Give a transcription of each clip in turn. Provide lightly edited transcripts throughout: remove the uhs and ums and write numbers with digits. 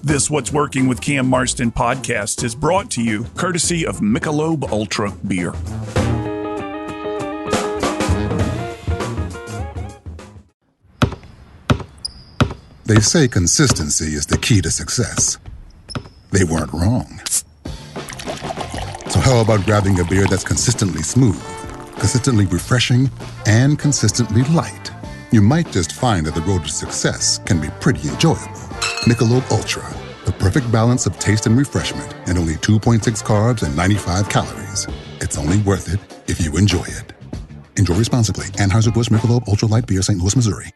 This What's Working with Cam Marston podcast is brought to you courtesy of Michelob Ultra Beer. They say consistency is the key to success. They weren't wrong. So how about grabbing a beer that's consistently smooth, consistently refreshing, and consistently light? You might just find that the road to success can be pretty enjoyable. Michelob Ultra, the perfect balance of taste and refreshment, and only 2.6 carbs and 95 calories. It's only worth it if you enjoy it. Enjoy responsibly. Anheuser-Busch Michelob Ultra Light Beer, St. Louis, Missouri.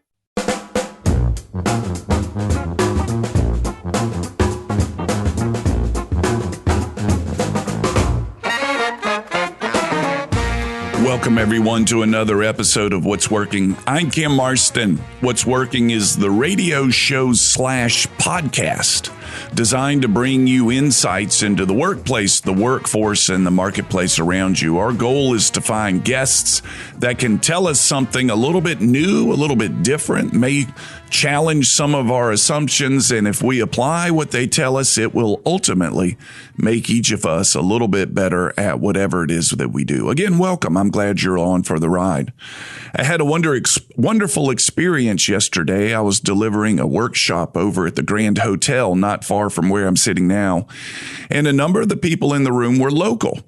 Welcome, everyone, to another episode of What's Working. I'm Cam Marston. What's Working is the radio show / podcast designed to bring you insights into the workplace, the workforce, and the marketplace around you. Our goal is to find guests that can tell us something a little bit new, a little bit different, may challenge some of our assumptions, and if we apply what they tell us, it will ultimately make each of us a little bit better at whatever it is that we do. Again, welcome. I'm glad you're on for the ride. I had a wonderful experience yesterday. I was delivering a workshop over at the Grand Hotel, not far from where I'm sitting now, and a number of the people in the room were local.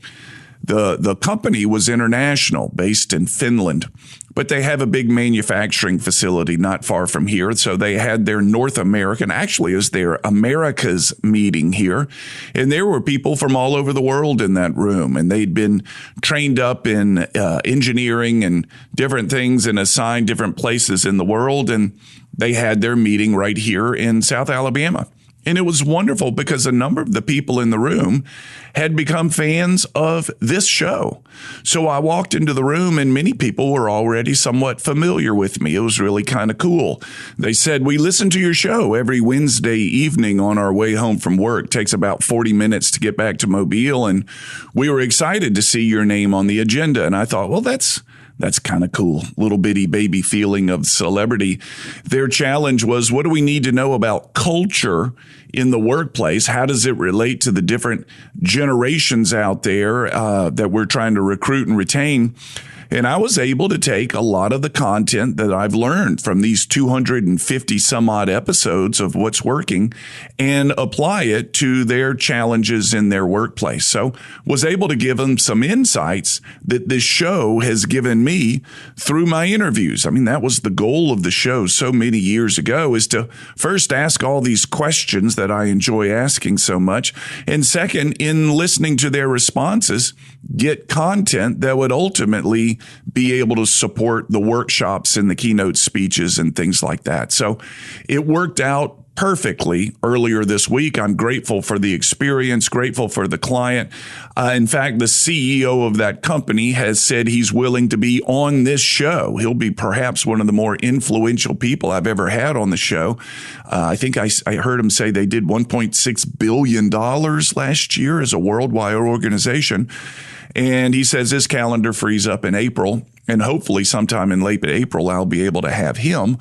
The company was international, based in Finland, but they have a big manufacturing facility not far from here. So they had their North American, actually it was their Americas meeting here. And there were people from all over the world in that room. And they'd been trained up in engineering and different things and assigned different places in the world. And they had their meeting right here in South Alabama. And it was wonderful because a number of the people in the room had become fans of this show. So I walked into the room and many people were already somewhat familiar with me. It was really kind of cool. They said, "We listen to your show every Wednesday evening on our way home from work. It takes about 40 minutes to get back to Mobile. And we were excited to see your name on the agenda." And I thought, well, that's kind of cool. Little bitty baby feeling of celebrity. Their challenge was, what do we need to know about culture in the workplace? How does it relate to the different generations out there that we're trying to recruit and retain? And I was able to take a lot of the content that I've learned from these 250 some odd episodes of What's Working and apply it to their challenges in their workplace. So was able to give them some insights that this show has given me through my interviews. I mean, that was the goal of the show so many years ago, is to first ask all these questions that I enjoy asking so much. And second, in listening to their responses, get content that would ultimately be able to support the workshops and the keynote speeches and things like that. So it worked out perfectly earlier this week. I'm grateful for the experience, grateful for the client. In fact, the CEO of that company has said he's willing to be on this show. He'll be perhaps one of the more influential people I've ever had on the show. I think I heard him say they did $1.6 billion last year as a worldwide organization. And he says his calendar frees up in April, and hopefully sometime in late April, I'll be able to have him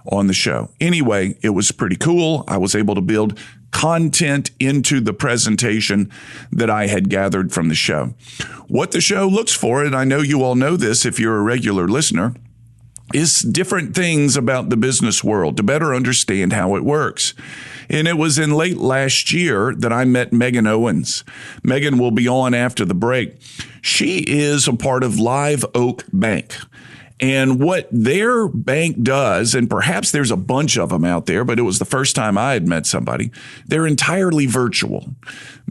on the show. Anyway, it was pretty cool. I was able to build content into the presentation that I had gathered from the show. What the show looks for, and I know you all know this if you're a regular listener, is different things about the business world to better understand how it works. And it was in late last year that I met Megan Owens. Megan will be on after the break. She is a part of Live Oak Bank. And what their bank does, and perhaps there's a bunch of them out there, but it was the first time I had met somebody, they're entirely virtual.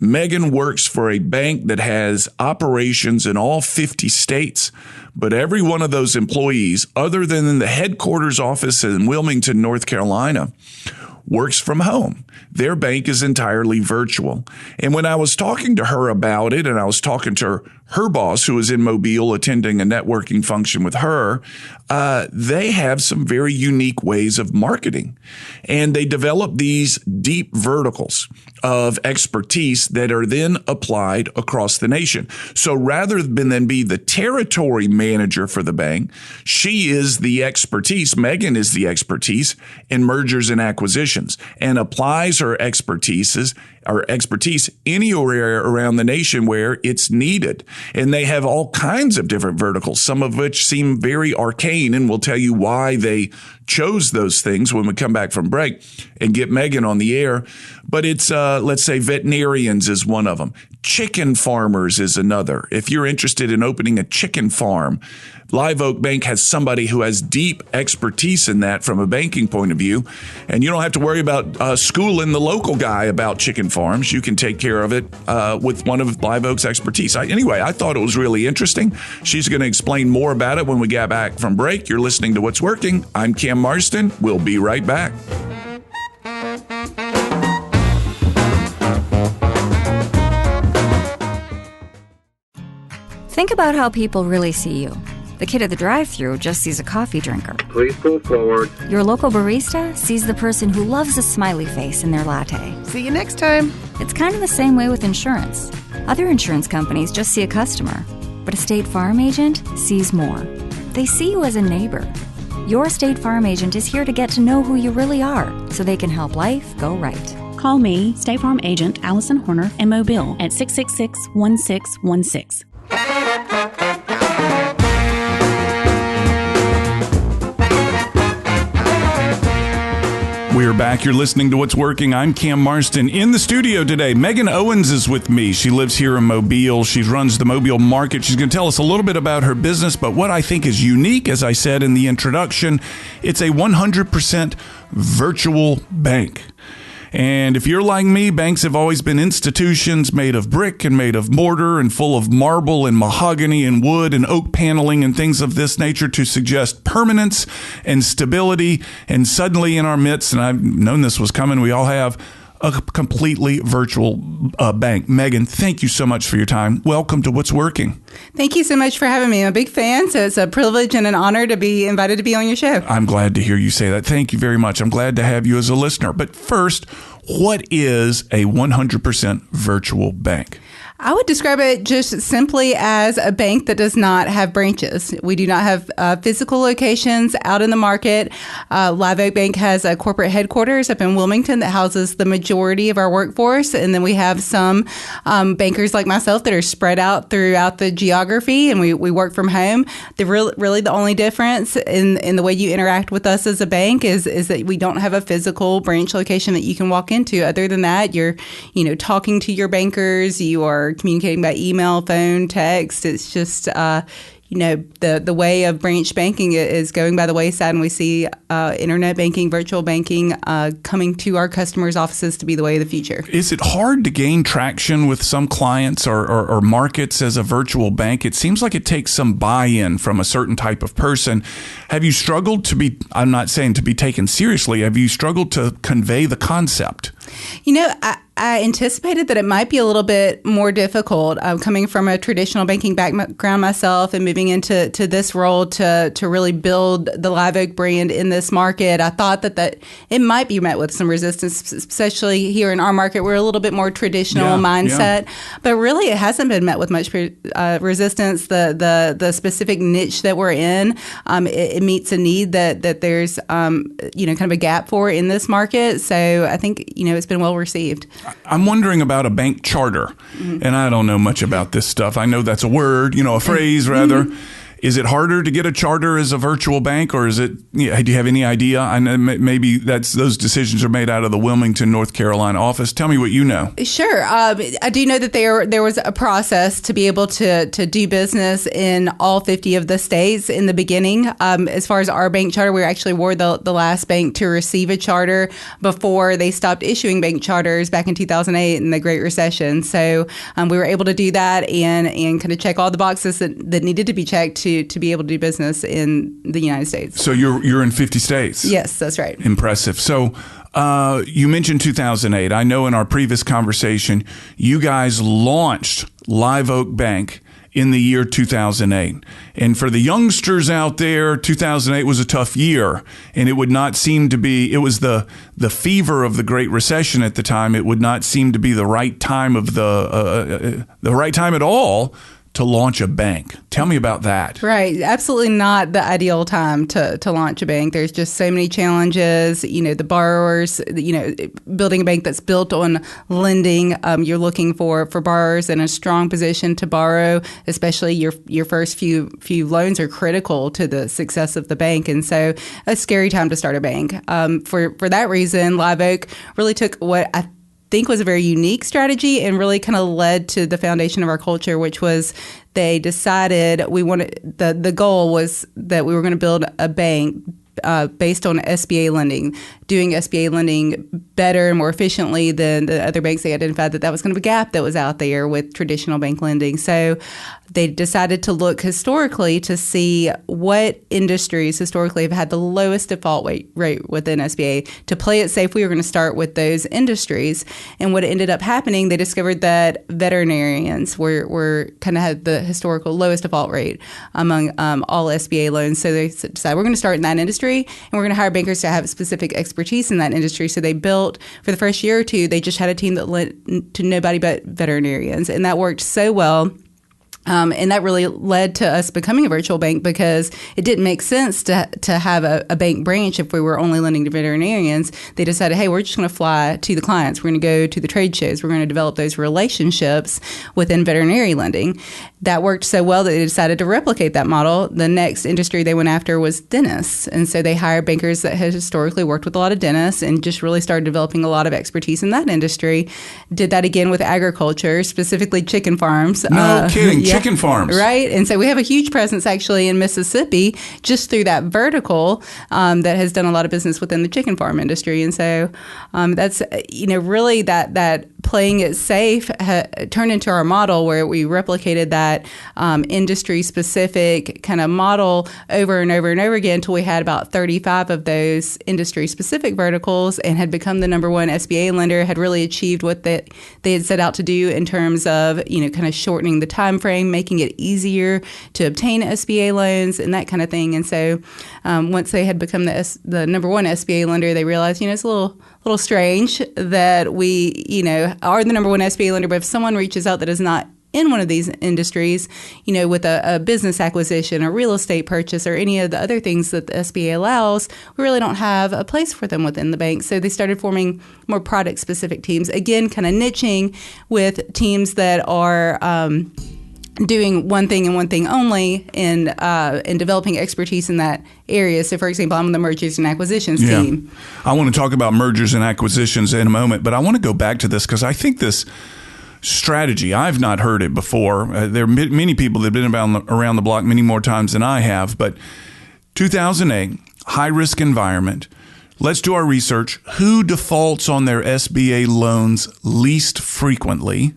Megan works for a bank that has operations in all 50 states, but every one of those employees, other than in the headquarters office in Wilmington, North Carolina, works from home. Their bank is entirely virtual. And when I was talking to her about it, and I was talking to her boss, who was in Mobile attending a networking function with her, they have some very unique ways of marketing. And they develop these deep verticals of expertise that are then applied across the nation. So rather than be the territory manager for the bank, she is the expertise. Megan is the expertise in mergers and acquisitions and applies her expertise anywhere around the nation where it's needed. And they have all kinds of different verticals, some of which seem very arcane, and we'll tell you why they chose those things when we come back from break and get Megan on the air. But it's, let's say veterinarians is one of them. Chicken farmers is another. If you're interested in opening a chicken farm, Live Oak Bank has somebody who has deep expertise in that from a banking point of view. And you don't have to worry about schooling the local guy about chicken farms. You can take care of it with one of Live Oak's expertise. Anyway, I thought it was really interesting. She's going to explain more about it when we get back from break. You're listening to What's Working. I'm Cam Marston. We'll be right back. Think about how people really see you. The kid at the drive-thru just sees a coffee drinker. Please pull forward. Your local barista sees the person who loves a smiley face in their latte. See you next time. It's kind of the same way with insurance. Other insurance companies just see a customer, but a State Farm agent sees more. They see you as a neighbor. Your State Farm agent is here to get to know who you really are, so they can help life go right. Call me, State Farm agent Allison Horner, in Mobile at 666-1616. We're back. You're listening to What's Working. I'm Cam Marston. In the studio today, Megan Owens is with me. She lives here in Mobile. She runs the Mobile market. She's going to tell us a little bit about her business, but what I think is unique, as I said in the introduction, it's a 100% virtual bank. And if you're like me, banks have always been institutions made of brick and made of mortar and full of marble and mahogany and wood and oak paneling and things of this nature to suggest permanence and stability. And suddenly in our midst, and I've known this was coming, we all have a completely virtual bank. Megan, thank you so much for your time. Welcome to What's Working. Thank you so much for having me. I'm a big fan, so it's a privilege and an honor to be invited to be on your show. I'm glad to hear you say that. Thank you very much. I'm glad to have you as a listener. But first, what is a 100% virtual bank? I would describe it just simply as a bank that does not have branches. We do not have physical locations out in the market. Live Oak Bank has a corporate headquarters up in Wilmington that houses the majority of our workforce. And then we have some bankers like myself that are spread out throughout the geography, and we work from home. Really the only difference in the way you interact with us as a bank is that we don't have a physical branch location that you can walk into. Other than that, you're talking to your bankers, you are communicating by email, phone, text. It's just, the way of branch banking is going by the wayside, and we see internet banking, virtual banking coming to our customers' offices to be the way of the future. Is it hard to gain traction with some clients or markets as a virtual bank? It seems like it takes some buy-in from a certain type of person. Have you struggled to be, I'm not saying to be taken seriously, have you struggled to convey the concept? I anticipated that it might be a little bit more difficult coming from a traditional banking background myself and moving into this role to really build the Live Oak brand in this market. I thought that it might be met with some resistance, especially here in our market. We're a little bit more traditional mindset, but really it hasn't been met with much resistance. The specific niche that we're in, it meets a need that there's kind of a gap for in this market. So I think it's been well received. I'm wondering about a bank charter, and I don't know much about this stuff. I know that's a word, a phrase rather. Is it harder to get a charter as a virtual bank, or is it? Do you have any idea? I know maybe those decisions are made out of the Wilmington, North Carolina office. Tell me what you know. Sure, I do know that there was a process to be able to do business in all 50 of the states in the beginning. As far as our bank charter, we actually were the last bank to receive a charter before they stopped issuing bank charters back in 2008 in the Great Recession. So we were able to do that and kind of check all the boxes that needed to be checked to be able to do business in the United States. So you're in 50 states? Yes, that's right. Impressive. So you mentioned 2008. I know in our previous conversation, you guys launched Live Oak Bank in the year 2008. And for the youngsters out there, 2008 was a tough year, and it would not seem to be, it was the fever of the Great Recession at the time. It would not seem to be the right time of the right time at all to launch a bank. Tell me about that. Right. Absolutely not the ideal time to launch a bank. There's just so many challenges. The borrowers, building a bank that's built on lending, you're looking for borrowers in a strong position to borrow, especially your first few loans are critical to the success of the bank. And so a scary time to start a bank. For that reason, Live Oak really took what I think was a very unique strategy and really kind of led to the foundation of our culture, which was they decided the goal was that we were going to build a bank based on SBA lending, doing SBA lending better and more efficiently than the other banks. They identified that was kind of a gap that was out there with traditional bank lending. So they decided to look historically to see what industries historically have had the lowest default rate within SBA. To play it safe, we were going to start with those industries. And what ended up happening, they discovered that veterinarians were kind of had the historical lowest default rate among all SBA loans. So they decided we're going to start in that industry, and we're going to hire bankers to have specific expertise in that industry. So they built, for the first year or two, they just had a team that lent to nobody but veterinarians. And that worked so well. And that really led to us becoming a virtual bank because it didn't make sense to have a bank branch if we were only lending to veterinarians. They decided, hey, we're just going to fly to the clients. We're going to go to the trade shows. We're going to develop those relationships within veterinary lending. That worked so well that they decided to replicate that model. The next industry they went after was dentists. And so they hired bankers that had historically worked with a lot of dentists and just really started developing a lot of expertise in that industry. Did that again with agriculture, specifically chicken farms. No kidding. Yeah. Chicken farms. Right. And so we have a huge presence actually in Mississippi just through that vertical that has done a lot of business within the chicken farm industry. And so that's, really that playing it safe turned into our model where we replicated that industry specific kind of model over and over and over again until we had about 35 of those industry specific verticals and had become the number one SBA lender, had really achieved what they had set out to do in terms of, kind of shortening the time frame, making it easier to obtain SBA loans and that kind of thing. And so once they had become the number one SBA lender, they realized, it's a little strange that we, are the number one SBA lender, but if someone reaches out that is not in one of these industries, with a business acquisition, a real estate purchase, or any of the other things that the SBA allows, we really don't have a place for them within the bank. So they started forming more product-specific teams, again, kind of niching with teams that are doing one thing and one thing only in developing expertise in that area. So, for example, I'm on the mergers and acquisitions team. I want to talk about mergers and acquisitions in a moment, but I want to go back to this because I think this strategy, I've not heard it before. There are many people that have been around the block many more times than I have, but 2008, high-risk environment. Let's do our research. Who defaults on their SBA loans least frequently?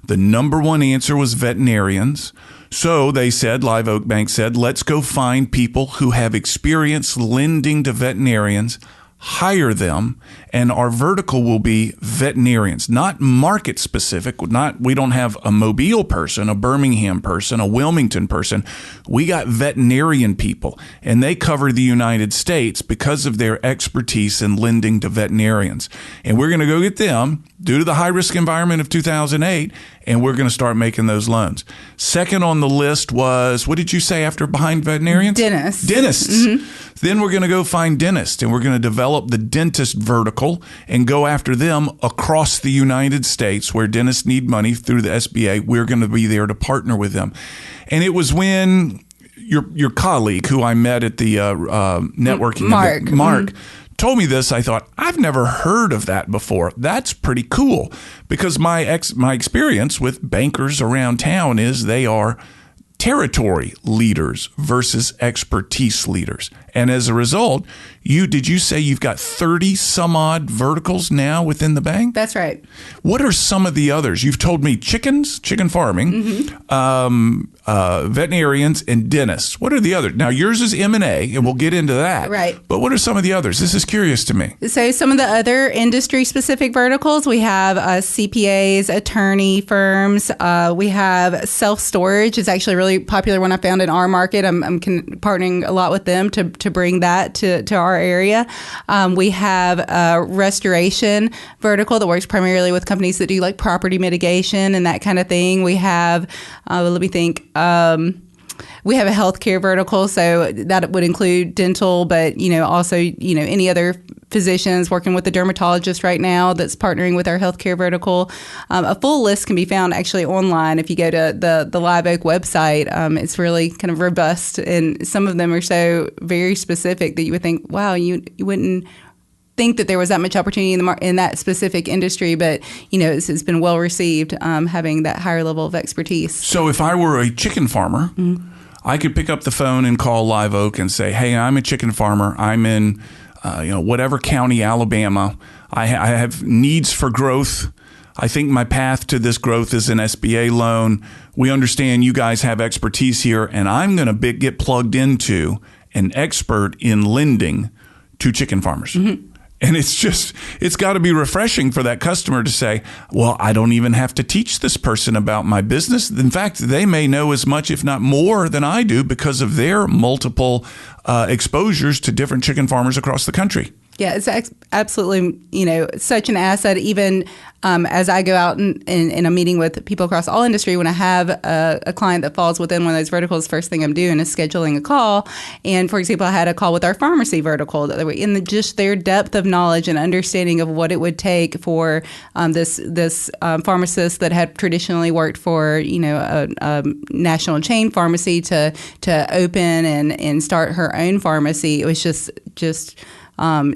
The number one answer was veterinarians. So they said, Live Oak Bank said, let's go find people who have experience lending to veterinarians, hire them, and our vertical will be veterinarians, not market specific. We don't have a Mobile person, a Birmingham person, a Wilmington person. We got veterinarian people, and they cover the United States because of their expertise in lending to veterinarians. And we're going to go get them due to the high risk environment of 2008, and we're going to start making those loans. Second on the list was, what did you say after behind veterinarians? Dentists. Mm-hmm. Then we're going to go find dentists, and we're going to develop the dentist vertical and go after them across the United States where dentists need money through the SBA. We're going to be there to partner with them. And it was when your colleague, who I met at the networking event, Mark, told me this. I thought, I've never heard of that before. That's pretty cool, because my experience with bankers around town is they are territory leaders versus expertise leaders. And as a result, Did you say you've got 30 some odd verticals now within the bank? That's right. What are some of the others? You've told me chicken farming, veterinarians, and dentists. What are the others? Now, yours is M&A, and we'll get into that. Right. But what are some of the others? This is curious to me. So some of the other industry-specific verticals, we have CPAs, attorney firms. We have self-storage. It's actually a really popular one I found in our market. I'm partnering a lot with them to bring that to our area. We have a restoration vertical that works primarily with companies that do like property mitigation and that kind of thing. We have, let me think, we have a healthcare vertical, so that would include dental, but also any other physicians, working with the dermatologist right now that's partnering with our healthcare vertical. A full list can be found actually online if you go to the Live Oak website. It's really kind of robust, and some of them are so very specific that you would think, wow, you wouldn't think that there was that much opportunity in that specific industry, but it's been well received, having that higher level of expertise. So if I were a chicken farmer, I could pick up the phone and call Live Oak and say, hey, I'm a chicken farmer. I'm in whatever county, Alabama. I have needs for growth. I think my path to this growth is an SBA loan. We understand you guys have expertise here, and I'm going to get plugged into an expert in lending to chicken farmers. And it's got to be refreshing for that customer to say, well, I don't even have to teach this person about my business. In fact, they may know as much, if not more, than I do because of their multiple exposures to different chicken farmers across the country. Yeah, it's absolutely, such an asset. Even as I go out and I'm meeting with people across all industry, when I have a client that falls within one of those verticals, first thing I'm doing is scheduling a call. And for example, I had a call with our pharmacy vertical that were in just their depth of knowledge and understanding of what it would take for this pharmacist that had traditionally worked for a national chain pharmacy to open and start her own pharmacy. It was just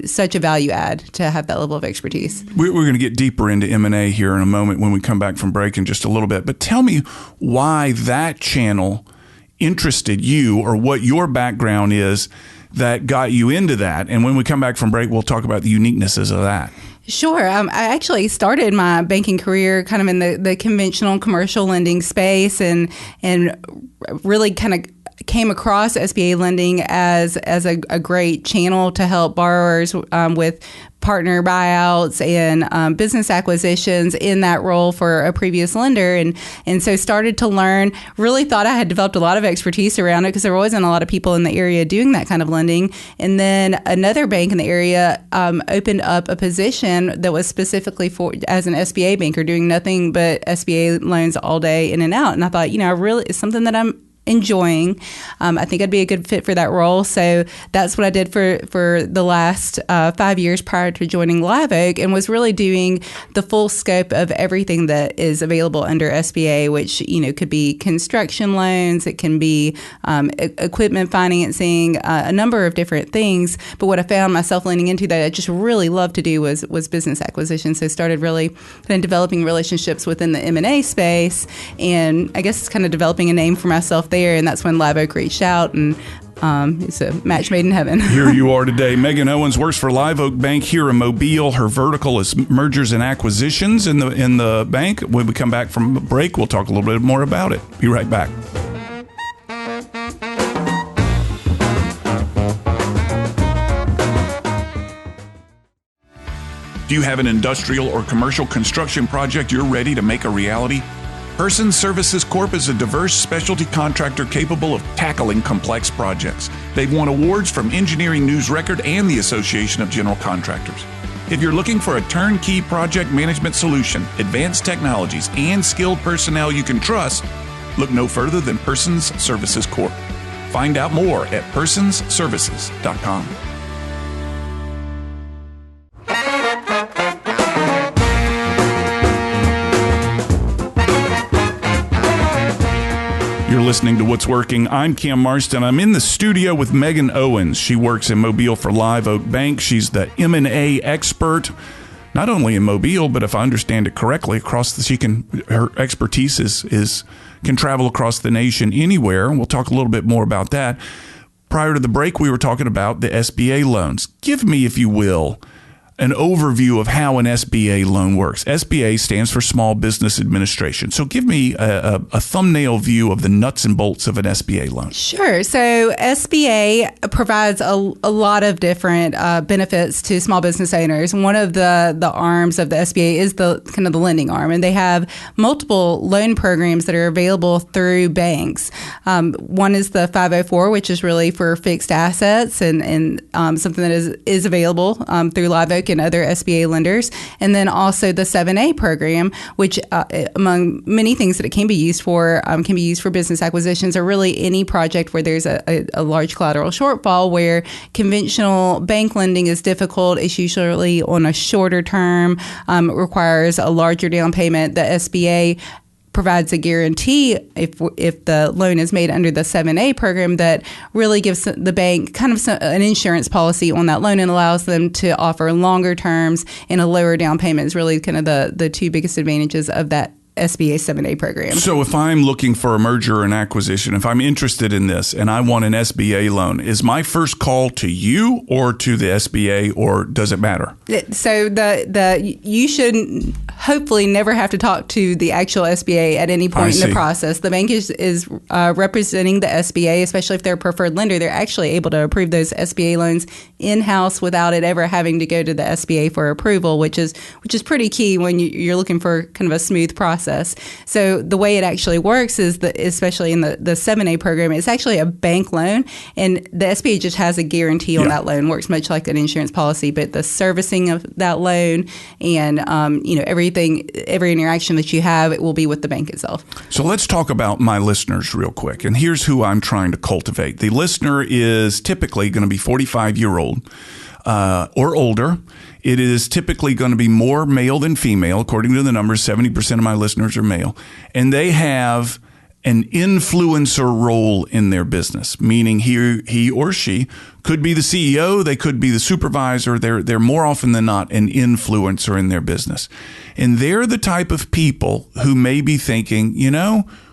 such a value add to have that level of expertise. We're going to get deeper into M&A here in a moment when we come back from break in just a little bit. But tell me why that channel interested you, or what your background is that got you into that. And when we come back from break, we'll talk about the uniquenesses of that. Sure. I actually started my banking career kind of in the conventional commercial lending space, and really kind of came across SBA lending as a great channel to help borrowers with partner buyouts and business acquisitions in that role for a previous lender. And so started to learn, really thought I had developed a lot of expertise around it because there wasn't a lot of people in the area doing that kind of lending. And then another bank in the area opened up a position that was specifically as an SBA banker, doing nothing but SBA loans all day in and out. And I thought, it's something that I'm enjoying. I think I'd be a good fit for that role. So that's what I did for the last 5 years prior to joining Live Oak, and was really doing the full scope of everything that is available under SBA, which, could be construction loans, it can be equipment financing, a number of different things. But what I found myself leaning into that I just really loved to do was business acquisition. So started really then developing relationships within the M&A space, and I guess kind of developing a name for myself there, and that's when Live Oak reached out, and it's a match made in heaven. Here you are today. Megan Owens works for Live Oak Bank here in Mobile. Her vertical is mergers and acquisitions in the bank. When we come back from break, we'll talk a little bit more about it. Be right back. Do you have an industrial or commercial construction project you're ready to make a reality? Person Services Corp is a diverse specialty contractor capable of tackling complex projects. They've won awards from Engineering News Record and the Association of General Contractors. If you're looking for a turnkey project management solution, advanced technologies, and skilled personnel you can trust, look no further than Persons Services Corp. Find out more at personsservices.com. You're listening to What's Working. I'm Cam Marston. I'm in the studio with Megan Owens. She works in Mobile for Live Oak Bank. She's the M&A expert, not only in Mobile, but if I understand it correctly, her expertise can travel across the nation anywhere. And we'll talk a little bit more about that. prior to the break, we were talking about the SBA loans. Give me, if you will, an overview of how an SBA loan works. SBA stands for Small Business Administration. So give me a thumbnail view of the nuts and bolts of an SBA loan. Sure. So SBA provides a lot of different benefits to small business owners. One of the arms of the SBA is the kind of the lending arm, and they have multiple loan programs that are available through banks. One is the 504, which is really for fixed assets and something that is available through Live Oak and other SBA lenders. And then also the 7A program, which among many things that it can be used for business acquisitions or really any project where there's a large collateral shortfall where conventional bank lending is difficult. It's usually on a shorter term, requires a larger down payment. The SBA provides a guarantee if the loan is made under the 7A program that really gives the bank kind of an insurance policy on that loan and allows them to offer longer terms and a lower down payment is really kind of the two biggest advantages of that SBA 7A program. So if I'm looking for a merger and acquisition, if I'm interested in this and I want an SBA loan, is my first call to you or to the SBA, or does it matter? So you should hopefully never have to talk to the actual SBA at any point in the process. The bank is representing the SBA, especially if they're a preferred lender. They're actually able to approve those SBA loans in-house without it ever having to go to the SBA for approval, which is pretty key when you're looking for kind of a smooth process. So the way it actually works is that, especially in the 7A program, it's actually a bank loan, and the SBA just has a guarantee on that loan. Works much like an insurance policy, but the servicing of that loan and every interaction that you have, it will be with the bank itself. So let's talk about my listeners real quick, and here's who I'm trying to cultivate. The listener is typically going to be 45-year-old or older. It is typically going to be more male than female. According to the numbers, 70% of my listeners are male. And they have an influencer role in their business, meaning he or she could be the CEO, they could be the supervisor. They're more often than not an influencer in their business. And they're the type of people who may be thinking,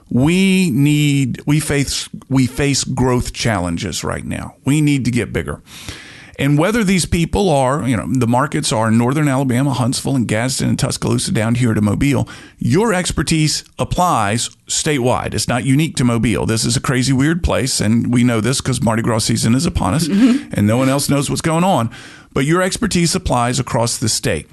we face growth challenges right now. We need to get bigger. And whether these people are, the markets are Northern Alabama, Huntsville, and Gadsden, and Tuscaloosa down here to Mobile, your expertise applies statewide. It's not unique to Mobile. This is a crazy, weird place, and we know this because Mardi Gras season is upon us, and no one else knows what's going on. But your expertise applies across the state.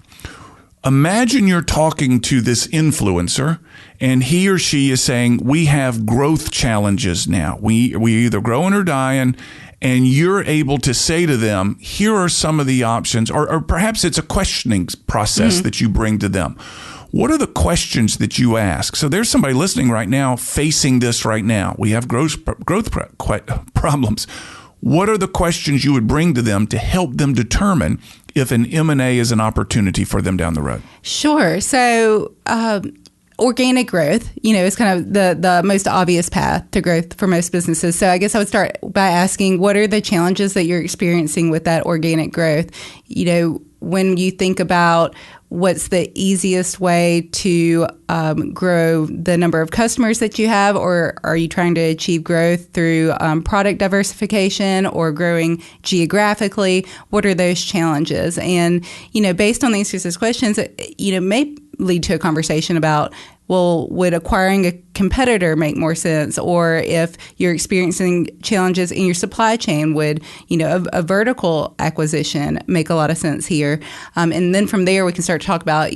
Imagine you're talking to this influencer, and he or she is saying, we have growth challenges now. We either growing or dying. And you're able to say to them, here are some of the options, or perhaps it's a questioning process that you bring to them. What are the questions that you ask? So there's somebody listening right now facing this right now. We have growth problems. What are the questions you would bring to them to help them determine if an M&A is an opportunity for them down the road? Sure. So organic growth, is kind of the most obvious path to growth for most businesses. So I guess I would start by asking, what are the challenges that you're experiencing with that organic growth? When you think about what's the easiest way to grow the number of customers that you have, or are you trying to achieve growth through product diversification or growing geographically? What are those challenges? And, based on the answers to those questions, may lead to a conversation about, well, would acquiring a competitor make more sense? Or if you're experiencing challenges in your supply chain, would, a vertical acquisition make a lot of sense here? And then from there, we can start to talk about,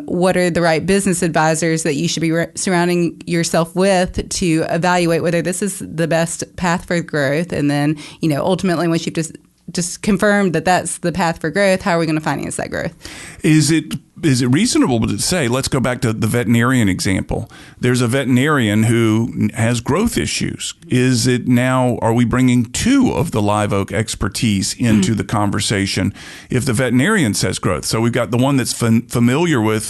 what are the right business advisors that you should be surrounding yourself with to evaluate whether this is the best path for growth. And then, ultimately, once you've just confirmed that that's the path for growth, how are we going to finance that growth? Is it reasonable to say, let's go back to the veterinarian example. There's a veterinarian who has growth issues. Is it now, are we bringing two of the Live Oak expertise into the conversation if the veterinarian says growth? So we've got the one that's familiar with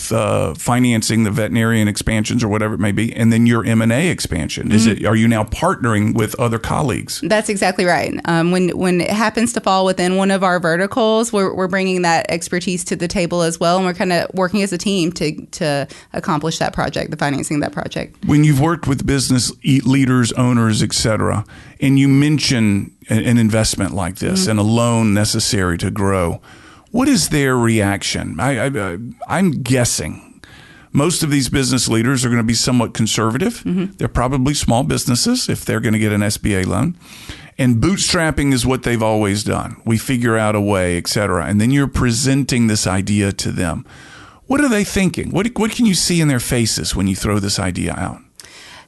financing the veterinarian expansions or whatever it may be, and then your M&A expansion. Are you now partnering with other colleagues? That's exactly right. When it happens to fall within one of our verticals, we're bringing that expertise to the table as well, and we're kind of of working as a team to accomplish that project, the financing of that project. When you've worked with business leaders, owners, et cetera, and you mention an investment like this and a loan necessary to grow, what is their reaction? I'm guessing most of these business leaders are going to be somewhat conservative. They're probably small businesses if they're going to get an SBA loan. And bootstrapping is what they've always done. We figure out a way, et cetera. And then you're presenting this idea to them. What are they thinking? What can you see in their faces when you throw this idea out?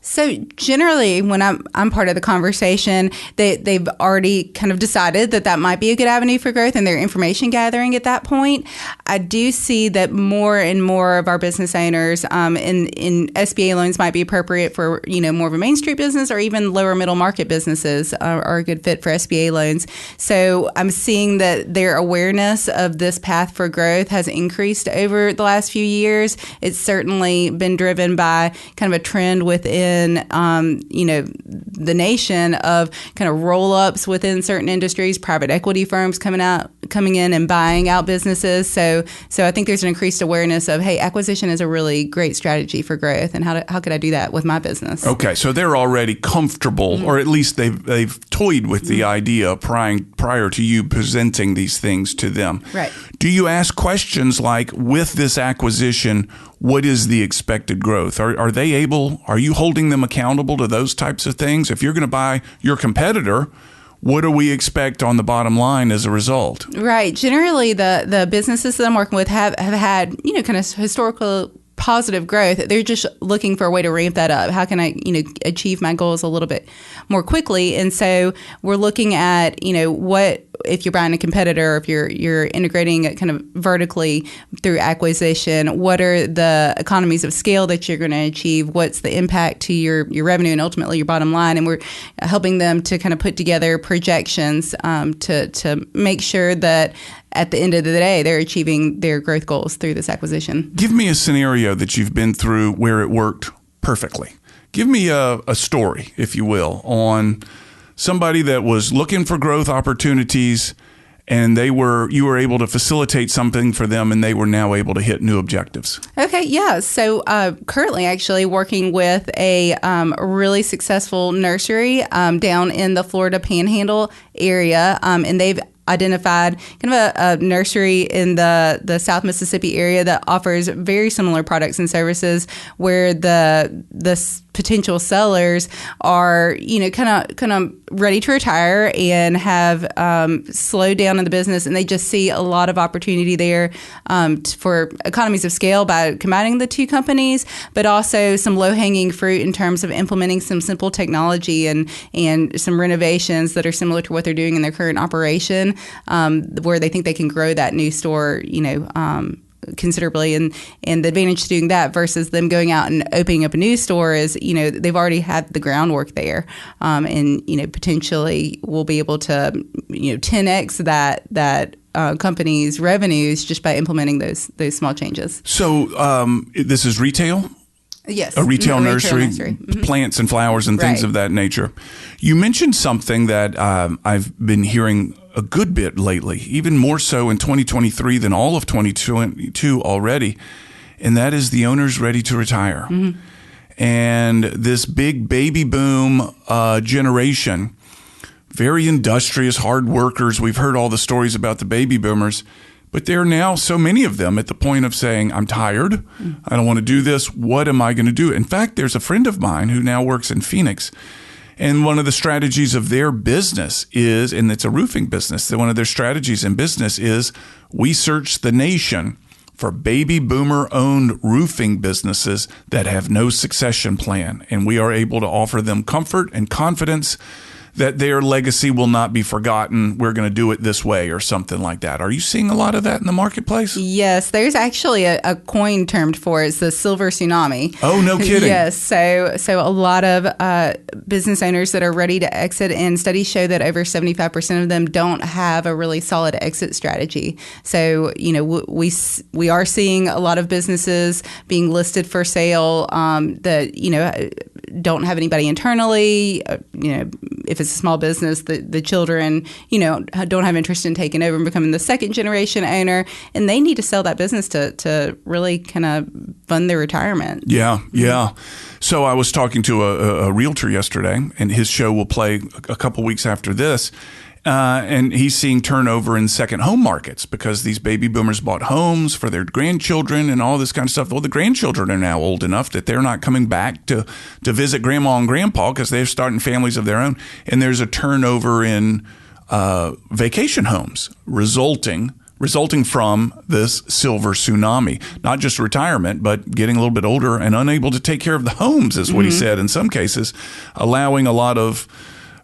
So generally, when I'm part of the conversation, they've already kind of decided that might be a good avenue for growth, and they're information gathering at that point. I do see that more and more of our business owners in SBA loans might be appropriate for more of a Main Street business, or even lower middle market businesses are a good fit for SBA loans. So I'm seeing that their awareness of this path for growth has increased over the last few years. It's certainly been driven by kind of a trend within the nation of kind of roll-ups within certain industries, private equity firms coming in and buying out businesses. So I think there's an increased awareness of, hey, acquisition is a really great strategy for growth, and how could I do that with my business? Okay, so they're already comfortable, or at least they've toyed with the idea prior to you presenting these things to them. Right. Do you ask questions like, with this acquisition, what is the expected growth? Are you holding them accountable to those types of things? If you're going to buy your competitor, what do we expect on the bottom line as a result? Right. Generally, the businesses that I'm working with have had, kind of historical positive growth. They're just looking for a way to ramp that up. How can I, achieve my goals a little bit more quickly? And so we're looking at, what if you're buying a competitor, or if you're integrating it kind of vertically through acquisition, what are the economies of scale that you're going to achieve? What's the impact to your revenue and ultimately your bottom line? And we're helping them to kind of put together projections to make sure that at the end of the day, they're achieving their growth goals through this acquisition. Give me a scenario that you've been through where it worked perfectly. Give me a story, if you will, on somebody that was looking for growth opportunities, and you were able to facilitate something for them, and they were now able to hit new objectives. Okay, yeah. So currently actually working with a really successful nursery down in the Florida Panhandle area, and they've identified kind of a nursery in the South Mississippi area that offers very similar products and services, where the potential sellers are, kind of ready to retire and have slowed down in the business, and they just see a lot of opportunity there for economies of scale by combining the two companies, but also some low-hanging fruit in terms of implementing some simple technology and some renovations that are similar to what they're doing in their current operation, where they think they can grow that new store, considerably. And the advantage to doing that versus them going out and opening up a new store is, they've already had the groundwork there, and potentially will be able to 10x that company's revenues just by implementing those small changes. So this is retail? Yes. A retail nursery. Plants and flowers and things of that nature. You mentioned something that I've been hearing a good bit lately, even more so in 2023 than all of 2022 already, and that is the owners ready to retire. And this big baby boom generation, very industrious, hard workers. We've heard all the stories about the baby boomers, but there are now so many of them at the point of saying, I'm tired. I don't want to do this. What am I going to do? In fact, there's a friend of mine who now works in Phoenix, and one of the strategies of their business is, and it's a roofing business, one of their strategies in business is, we search the nation for baby boomer owned roofing businesses that have no succession plan. And we are able to offer them comfort and confidence that their legacy will not be forgotten. We're going to do it this way or something like that. Are you seeing a lot of that in the marketplace? Yes, there's actually a coin termed for it. It's the silver tsunami. Oh, no kidding. Yes. So a lot of business owners that are ready to exit, and studies show that over 75% of them don't have a really solid exit strategy. So, we are seeing a lot of businesses being listed for sale that, don't have anybody internally. If it's a small business, the children, don't have interest in taking over and becoming the second generation owner, and they need to sell that business to really kind of fund their retirement. Yeah. So I was talking to a realtor yesterday, and his show will play a couple weeks after this. And he's seeing turnover in second home markets because these baby boomers bought homes for their grandchildren and all this kind of stuff. Well, the grandchildren are now old enough that they're not coming back to visit grandma and grandpa because they're starting families of their own. And there's a turnover in vacation homes resulting from this silver tsunami. Not just retirement, but getting a little bit older and unable to take care of the homes is what he said in some cases, allowing a lot of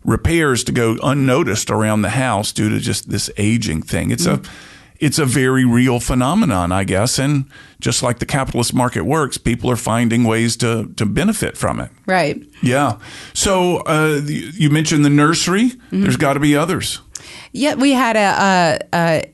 repairs to go unnoticed around the house due to just this aging thing. It's a very real phenomenon, I guess. And just like the capitalist market works, people are finding ways to benefit from it. Right. Yeah. So you mentioned the nursery. There's got to be others. Yeah, we had a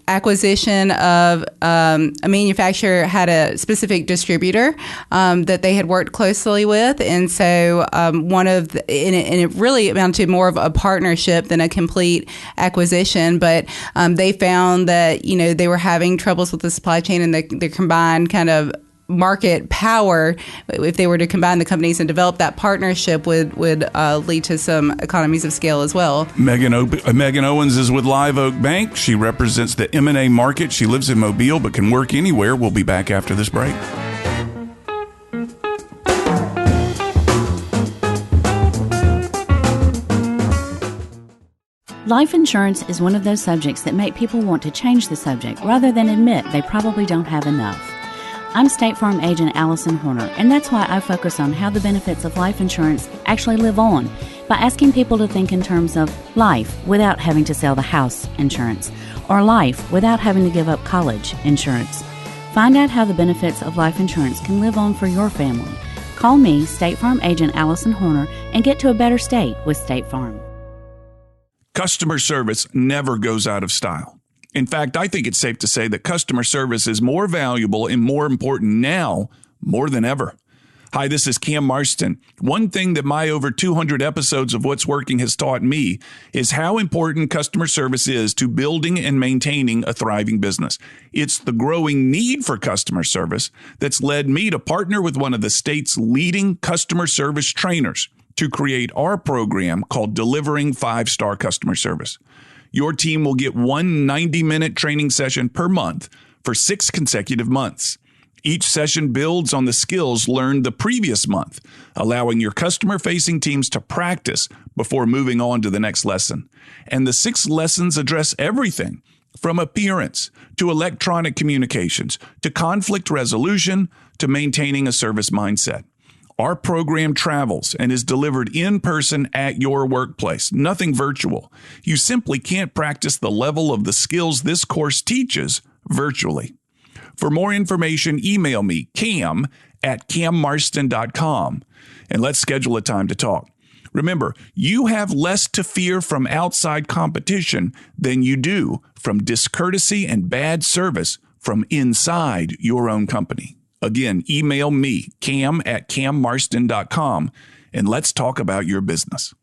acquisition of a manufacturer had a specific distributor that they had worked closely with, and so and it really amounted to more of a partnership than a complete acquisition. But they found that they were having troubles with the supply chain, and the combined kind of market power, if they were to combine the companies and develop that partnership, would lead to some economies of scale as well. Megan Owens is with Live Oak Bank. She represents the M&A market. She lives in Mobile but can work anywhere. We'll be back after this break. Life insurance is one of those subjects that make people want to change the subject rather than admit they probably don't have enough. I'm State Farm agent Allison Horner, and that's why I focus on how the benefits of life insurance actually live on by asking people to think in terms of life without having to sell the house insurance, or life without having to give up college insurance. Find out how the benefits of life insurance can live on for your family. Call me, State Farm agent Allison Horner, and get to a better state with State Farm. Customer service never goes out of style. In fact, I think it's safe to say that customer service is more valuable and more important now more than ever. Hi, this is Cam Marston. One thing that my over 200 episodes of What's Working has taught me is how important customer service is to building and maintaining a thriving business. It's the growing need for customer service that's led me to partner with one of the state's leading customer service trainers to create our program called Delivering 5-Star Customer Service. Your team will get one 90-minute training session per month for 6 consecutive months. Each session builds on the skills learned the previous month, allowing your customer-facing teams to practice before moving on to the next lesson. And the 6 lessons address everything from appearance to electronic communications to conflict resolution to maintaining a service mindset. Our program travels and is delivered in person at your workplace, nothing virtual. You simply can't practice the level of the skills this course teaches virtually. For more information, email me, cam@cammarston.com, and let's schedule a time to talk. Remember, you have less to fear from outside competition than you do from discourtesy and bad service from inside your own company. Again, email me, cam@cammarston.com, and let's talk about your business.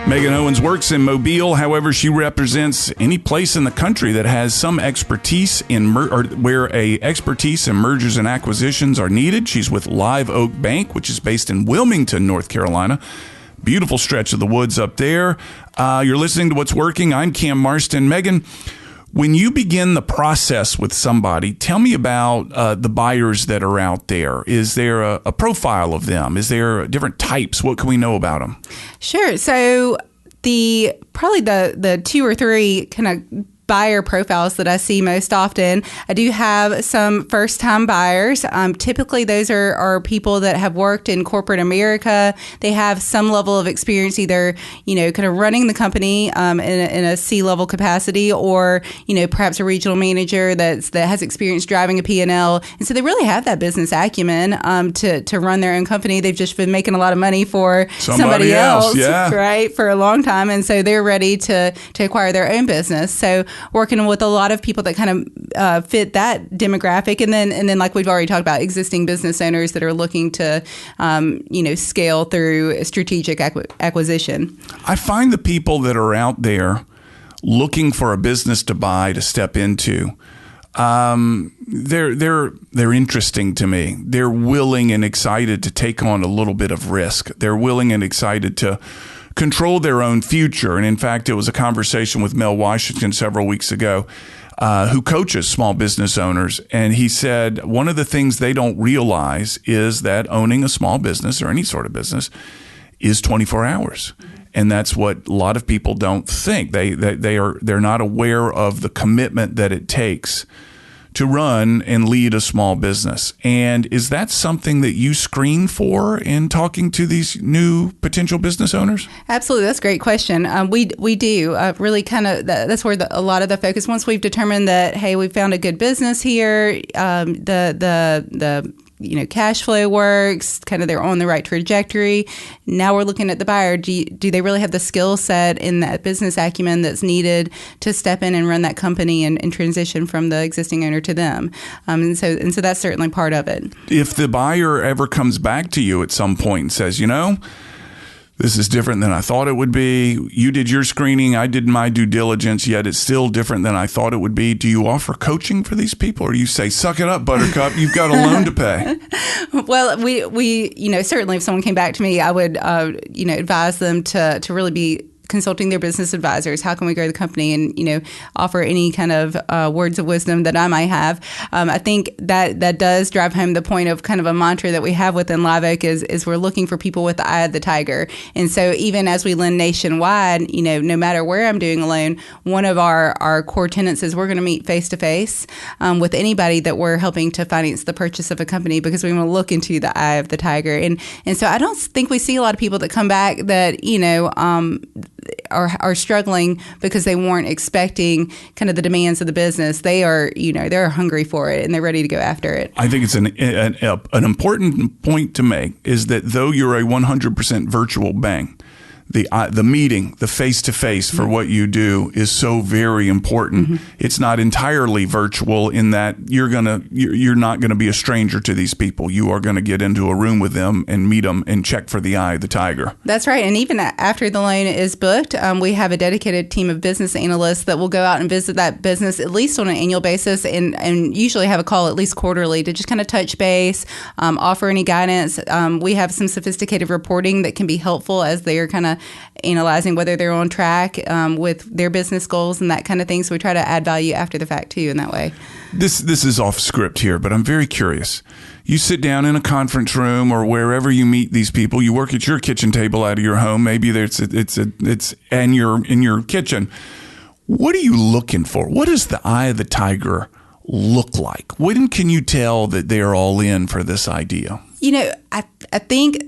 Megan Owens works in Mobile. However, she represents any place in the country that has some expertise in where expertise in mergers and acquisitions are needed. She's with Live Oak Bank, which is based in Wilmington, North Carolina. Beautiful stretch of the woods up there. You're listening to What's Working. I'm Cam Marston. Megan, when you begin the process with somebody, tell me about the buyers that are out there. Is there a profile of them? Is there different types? What can we know about them? Sure. So probably the 2 or 3 kind of buyer profiles that I see most often. I do have some first-time buyers. Typically, those are people that have worked in corporate America. They have some level of experience, either kind of running the company in a C-level capacity, or perhaps a regional manager that has experience driving a P&L. And so they really have that business acumen to run their own company. They've just been making a lot of money for somebody else, yeah, right, for a long time, and so they're ready to acquire their own business. So working with a lot of people that kind of fit that demographic, and then like we've already talked about, existing business owners that are looking to scale through strategic acquisition. I find the people that are out there looking for a business to buy, to step into, they're interesting to me. They're willing and excited to take on a little bit of risk. They're willing and excited to control their own future. And in fact, it was a conversation with Mel Washington several weeks ago, who coaches small business owners. And he said one of the things they don't realize is that owning a small business or any sort of business is 24 hours. And that's what a lot of people don't think. They're not aware of the commitment that it takes to run and lead a small business. And is that something that you screen for in talking to these new potential business owners? Absolutely. That's a great question. We do really kind of, that's where a lot of the focus, once we've determined that, hey, we found a good business here, the cash flow works, kind of they're on the right trajectory. Now we're looking at the buyer. Do they really have the skill set and that business acumen that's needed to step in and run that company and transition from the existing owner to them? And so that's certainly part of it. If the buyer ever comes back to you at some point and says, this is different than I thought it would be. You did your screening. I did my due diligence, yet it's still different than I thought it would be. Do you offer coaching for these people, or do you say, suck it up, Buttercup, you've got a loan to pay? Well, we certainly if someone came back to me, I would, advise them to really be consulting their business advisors. How can we grow the company, and offer any kind of words of wisdom that I might have. I think that does drive home the point of kind of a mantra that we have within Live Oak is we're looking for people with the eye of the tiger. And so even as we lend nationwide, no matter where I'm doing a loan, one of our core tenets is we're going to meet face to face with anybody that we're helping to finance the purchase of a company, because we want to look into the eye of the tiger. And so I don't think we see a lot of people that come back that are struggling because they weren't expecting kind of the demands of the business. They are, they're hungry for it and they're ready to go after it. I think it's an important point to make is that though you're a 100% virtual bank, the meeting, the face-to-face for what you do is so very important. Mm-hmm. It's not entirely virtual in that you're not going to be a stranger to these people. You are going to get into a room with them and meet them and check for the eye of the tiger. That's right. And even after the loan is booked, we have a dedicated team of business analysts that will go out and visit that business at least on an annual basis and usually have a call at least quarterly to just kind of touch base, offer any guidance. We have some sophisticated reporting that can be helpful as they are kind of analyzing whether they're on track with their business goals and that kind of thing. So we try to add value after the fact too in that way. This is off script here, but I'm very curious. You sit down in a conference room or wherever you meet these people. You work at your kitchen table out of your home. Maybe it's in your kitchen. What are you looking for? What does the eye of the tiger look like? When can you tell that they're all in for this idea? I think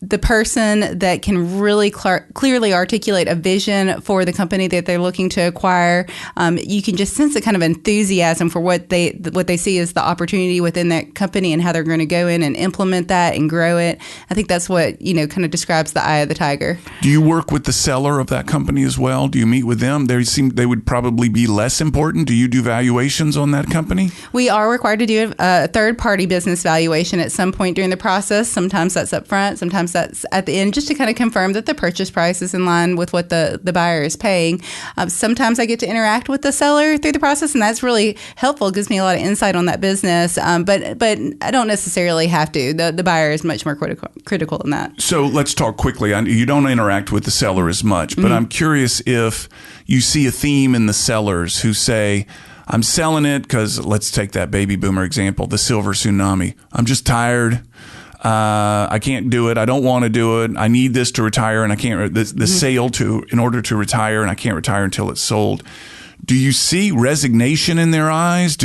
the person that can really clearly articulate a vision for the company that they're looking to acquire, you can just sense a kind of enthusiasm for what they see as the opportunity within that company and how they're going to go in and implement that and grow it. I think that's what kind of describes the eye of the tiger. Do you work with the seller of that company as well? Do you meet with them? They would probably be less important. Do you do valuations on that company? We are required to do a third-party business valuation at some point during the process. Sometimes that's up front. Sometimes that's at the end, just to kind of confirm that the purchase price is in line with what the buyer is paying. Sometimes I get to interact with the seller through the process, and that's really helpful. It gives me a lot of insight on that business, but I don't necessarily have to. The buyer is much more critical than that. So let's talk quickly. You don't interact with the seller as much, but I'm curious if you see a theme in the sellers who say, I'm selling it because, let's take that baby boomer example, the silver tsunami. I'm just tired. I can't do it. I don't want to do it. I need this to retire, and I can't. The sale in order to retire, and I can't retire until it's sold. Do you see resignation in their eyes?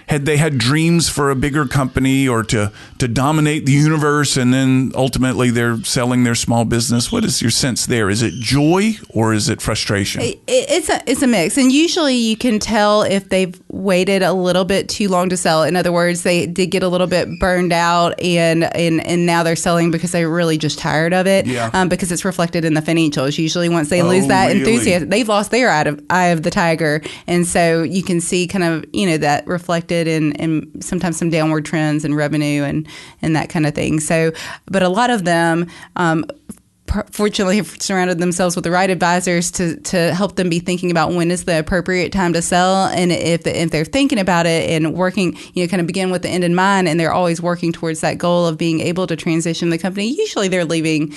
Had they had dreams for a bigger company or to dominate the universe, and then ultimately they're selling their small business? What is your sense there? Is it joy or is it frustration? It's a mix, and usually you can tell if they've waited a little bit too long to sell. In other words, they did get a little bit burned out, and now they're selling because they're really just tired of it. Yeah. Because it's reflected in the financials. Usually, once they lose that enthusiasm, they've lost their eye of the tiger, and so you can see kind of that reflected in sometimes some downward trends in revenue and that kind of thing. So, but a lot of them. Fortunately, have surrounded themselves with the right advisors to help them be thinking about when is the appropriate time to sell, and if they're thinking about it and working, kind of begin with the end in mind, and they're always working towards that goal of being able to transition the company. Usually, they're leaving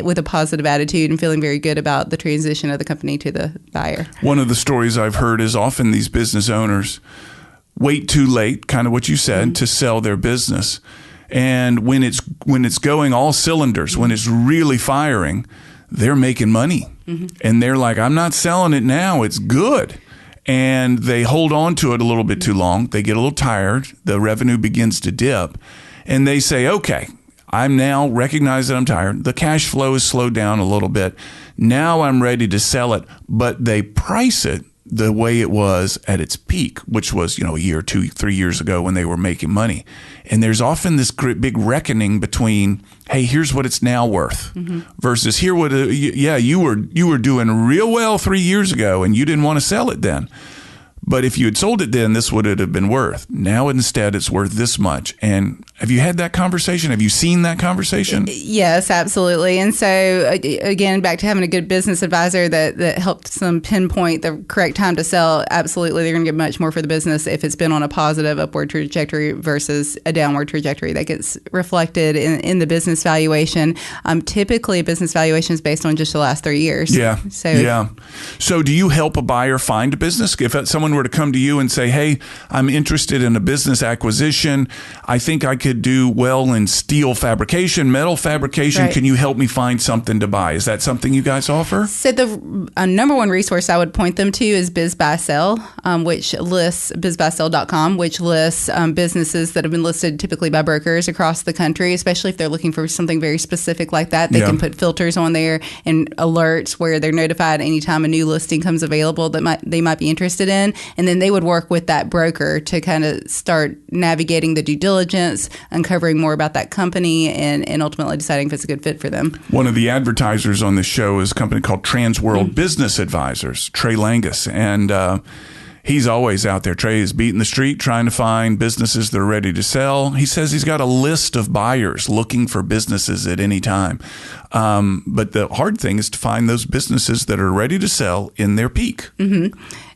with a positive attitude and feeling very good about the transition of the company to the buyer. One of the stories I've heard is often these business owners wait too late, kind of what you said, to sell their business. And when it's going all cylinders, when it's really firing, they're making money. And they're like, I'm not selling it now. It's good. And they hold on to it a little bit too long. They get a little tired. The revenue begins to dip. And they say, okay, I'm now recognize that I'm tired. The cash flow is slowed down a little bit. Now I'm ready to sell it. But they price it the way it was at its peak, which was, a year, 2, 3 years ago when they were making money. And there's often this big reckoning between, hey, here's what it's now worth versus here what, you were doing real well 3 years ago and you didn't want to sell it then. But if you had sold it then, this would have been worth. Now instead, it's worth this much. And have you had that conversation? Have you seen that conversation? Yes, absolutely. And so, again, back to having a good business advisor that helps them pinpoint the correct time to sell. Absolutely, they're going to get much more for the business if it's been on a positive upward trajectory versus a downward trajectory. That gets reflected in the business valuation. Typically, a business valuation is based on just the last 3 years. So do you help a buyer find a business? If someone were to come to you and say, hey, I'm interested in a business acquisition. I think I could do well in steel fabrication, metal fabrication. Right. Can you help me find something to buy? Is that something you guys offer? So the number one resource I would point them to is Biz Buy Sell, which lists bizbuysell.com, which lists businesses that have been listed typically by brokers across the country, especially if they're looking for something very specific like that. They can put filters on there and alerts where they're notified anytime a new listing comes available that they might be interested in. And then they would work with that broker to kind of start navigating the due diligence, uncovering more about that company, and ultimately deciding if it's a good fit for them. One of the advertisers on this show is a company called Transworld Business Advisors, Trey Langus. And he's always out there. Trey is beating the street trying to find businesses that are ready to sell. He says he's got a list of buyers looking for businesses at any time. But the hard thing is to find those businesses that are ready to sell in their peak.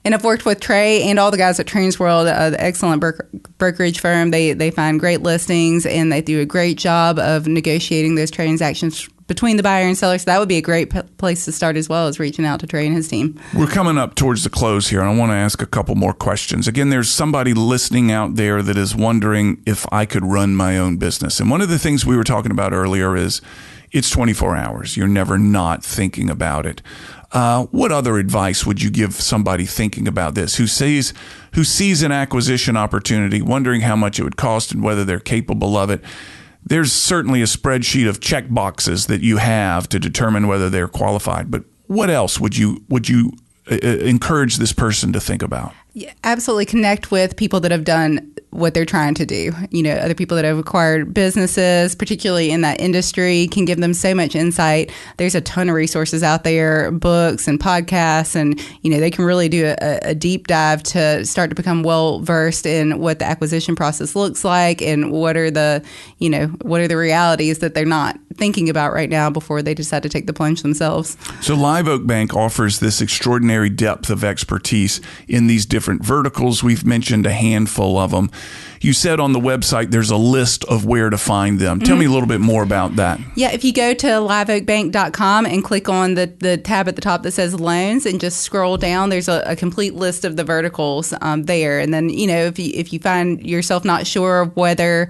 And I've worked with Trey and all the guys at Transworld, the excellent brokerage firm. They find great listings, and they do a great job of negotiating those transactions between the buyer and seller. So that would be a great place to start, as well as reaching out to Trey and his team. We're coming up towards the close here, and I want to ask a couple more questions. Again, there's somebody listening out there that is wondering if I could run my own business. And one of the things we were talking about earlier is it's 24 hours. You're never not thinking about it. What other advice would you give somebody thinking about this, who sees an acquisition opportunity, wondering how much it would cost and whether they're capable of it? There's certainly a spreadsheet of check boxes that you have to determine whether they're qualified. But what else would you encourage this person to think about? Yeah, absolutely connect with people that have done what they're trying to do. Other people that have acquired businesses, particularly in that industry, can give them so much insight. There's a ton of resources out there, books and podcasts, and they can really do a deep dive to start to become well versed in what the acquisition process looks like and what are the realities that they're not thinking about right now before they decide to take the plunge themselves. So Live Oak Bank offers this extraordinary depth of expertise in these different verticals. We've mentioned a handful of them. You said on the website there's a list of where to find them. Tell me a little bit more about that. Yeah, if you go to liveoakbank.com and click on the tab at the top that says loans and just scroll down, there's a complete list of the verticals there. And then, if you find yourself not sure of whether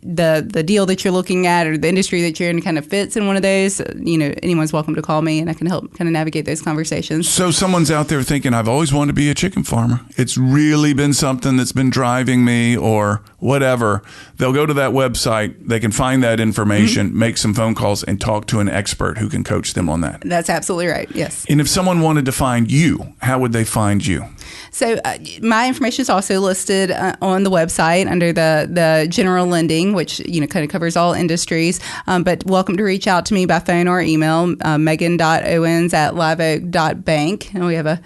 the deal that you're looking at or the industry that you're in kind of fits in one of those, anyone's welcome to call me and I can help kind of navigate those conversations. So someone's out there thinking, I've always wanted to be a chicken farmer. It's really been something that's been driving me or whatever. They'll go to that website. They can find that information, make some phone calls, and talk to an expert who can coach them on that. That's absolutely right. Yes. And if someone wanted to find you, how would they find you? So my information is also listed on the website under the general lending, which kind of covers all industries. But welcome to reach out to me by phone or email, megan.owens@liveoak.bank. And we have a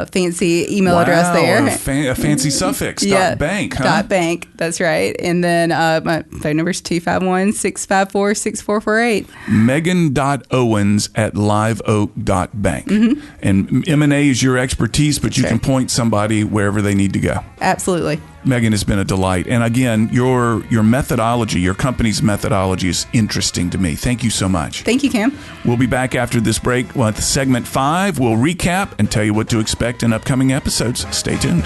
fancy email address there. A fancy suffix, .bank, huh? .bank, that's right. And then my phone number is 251-654-6448. Megan.owens@liveoak.bank. Mm-hmm. And M&A is your expertise, but you can point somebody wherever they need to go. Absolutely. Megan, has been a delight. And again, your methodology, your company's methodology is interesting to me. Thank you so much. Thank you, Cam. We'll be back after this break with segment 5. We'll recap and tell you what to expect in upcoming episodes. Stay tuned.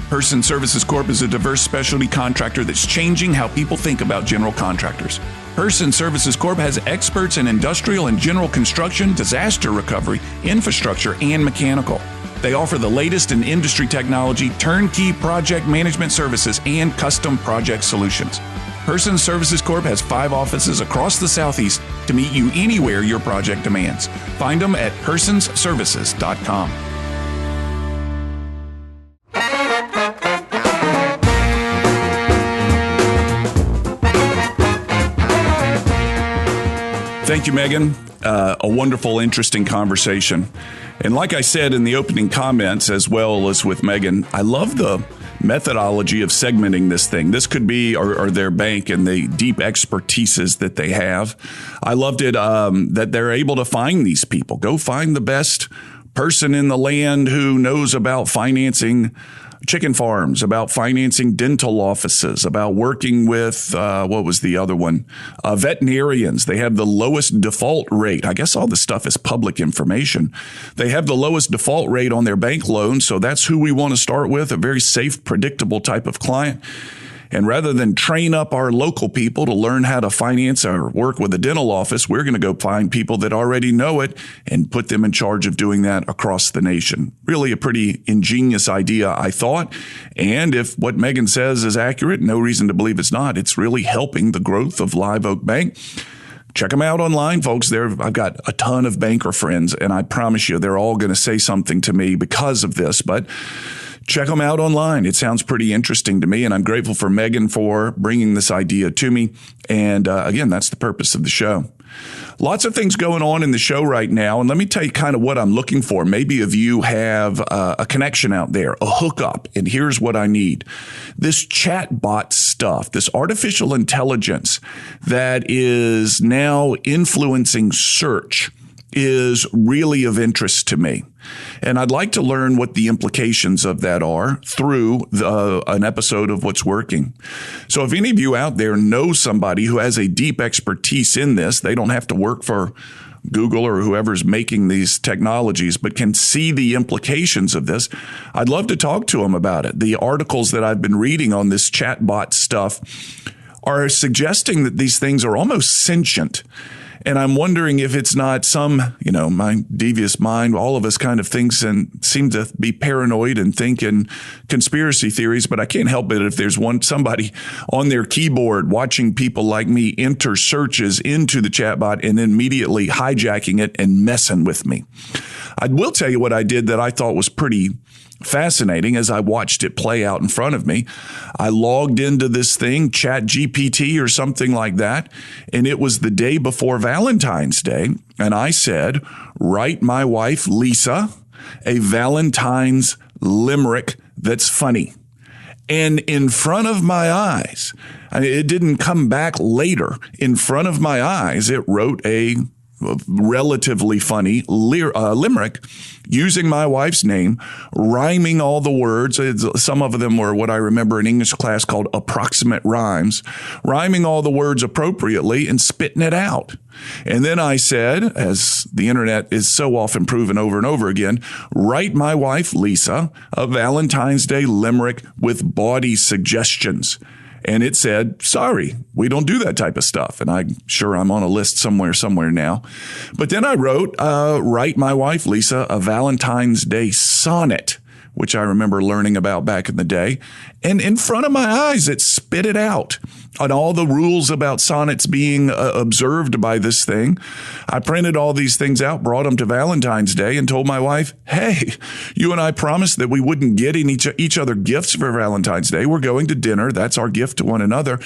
Person Services Corp is a diverse specialty contractor that's changing how people think about general contractors. Person Services Corp has experts in industrial and general construction, disaster recovery, infrastructure, and mechanical. They offer the latest in industry technology, turnkey project management services, and custom project solutions. Person Services Corp has 5 offices across the Southeast to meet you anywhere your project demands. Find them at personsservices.com. Thank you, Megan. A wonderful, interesting conversation. And like I said in the opening comments, as well as with Megan, I love the methodology of segmenting this thing. This could be or their bank and the deep expertises that they have. I loved it that they're able to find these people. Go find the best person in the land who knows about financing chicken farms, about financing dental offices, about working with, what was the other one? Veterinarians. They have the lowest default rate. I guess all this stuff is public information. They have the lowest default rate on their bank loans, so that's who we want to start with, a very safe, predictable type of client. And rather than train up our local people to learn how to finance or work with a dental office, we're going to go find people that already know it and put them in charge of doing that across the nation. Really a pretty ingenious idea, I thought. And if what Megan says is accurate, no reason to believe it's not. It's really helping the growth of Live Oak Bank. Check them out online, folks. I've got a ton of banker friends, and I promise you they're all going to say something to me because of this. But check them out online. It sounds pretty interesting to me, and I'm grateful for Megan for bringing this idea to me. And again, that's the purpose of the show. Lots of things going on in the show right now, and let me tell you kind of what I'm looking for. Maybe if you have a connection out there, a hookup, and here's what I need. This chatbot stuff, this artificial intelligence that is now influencing search is really of interest to me. And I'd like to learn what the implications of that are through an episode of What's Working. So if any of you out there know somebody who has a deep expertise in this, they don't have to work for Google or whoever's making these technologies, but can see the implications of this, I'd love to talk to them about it. The articles that I've been reading on this chatbot stuff are suggesting that these things are almost sentient. And I'm wondering if it's not some, my devious mind, all of us kind of thinks and seem to be paranoid and think in conspiracy theories, but I can't help it if there's somebody on their keyboard watching people like me enter searches into the chatbot and immediately hijacking it and messing with me. I will tell you what I did that I thought was pretty fascinating as I watched it play out in front of me. I logged into this thing, ChatGPT or something like that, and it was the day before Valentine's Day, and I said, write my wife, Lisa, a Valentine's limerick that's funny. And in front of my eyes, it didn't come back later, in front of my eyes, it wrote a relatively funny limerick using my wife's name, rhyming all the words. Some of them were what I remember in English class called approximate rhymes, rhyming all the words appropriately and spitting it out. And then I said, as the internet is so often proven over and over again, write my wife, Lisa, a Valentine's Day limerick with bawdy suggestions. And it said, sorry, we don't do that type of stuff. And I'm sure I'm on a list somewhere now. But then I wrote, write my wife, Lisa, a Valentine's Day sonnet, which I remember learning about back in the day. And in front of my eyes, it spit it out. on all the rules about sonnets being observed by this thing. I printed all these things out, brought them to Valentine's Day, and told my wife, hey, you and I promised that we wouldn't get each other gifts for Valentine's Day. We're going to dinner. That's our gift to one another.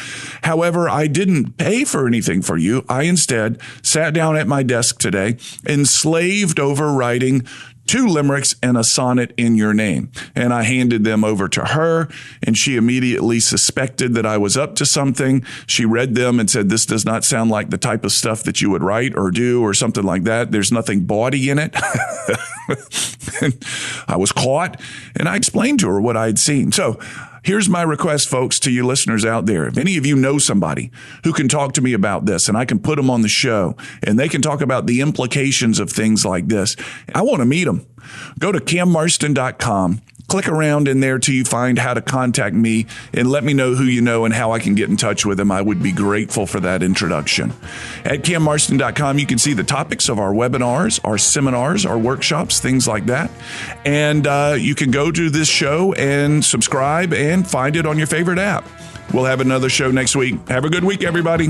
However, I didn't pay for anything for you. I instead sat down at my desk today and slaved over writing 2 limericks and a sonnet in your name. And I handed them over to her, and she immediately suspected that I was up to something. She read them and said, this does not sound like the type of stuff that you would write or do or something like that. There's nothing bawdy in it. And I was caught, and I explained to her what I had seen. So here's my request, folks, to you listeners out there. If any of you know somebody who can talk to me about this and I can put them on the show and they can talk about the implications of things like this, I want to meet them. Go to cammarston.com. Click around in there till you find how to contact me and let me know who you know and how I can get in touch with them. I would be grateful for that introduction. At cammarston.com, you can see the topics of our webinars, our seminars, our workshops, things like that. And you can go to this show and subscribe and find it on your favorite app. We'll have another show next week. Have a good week, everybody.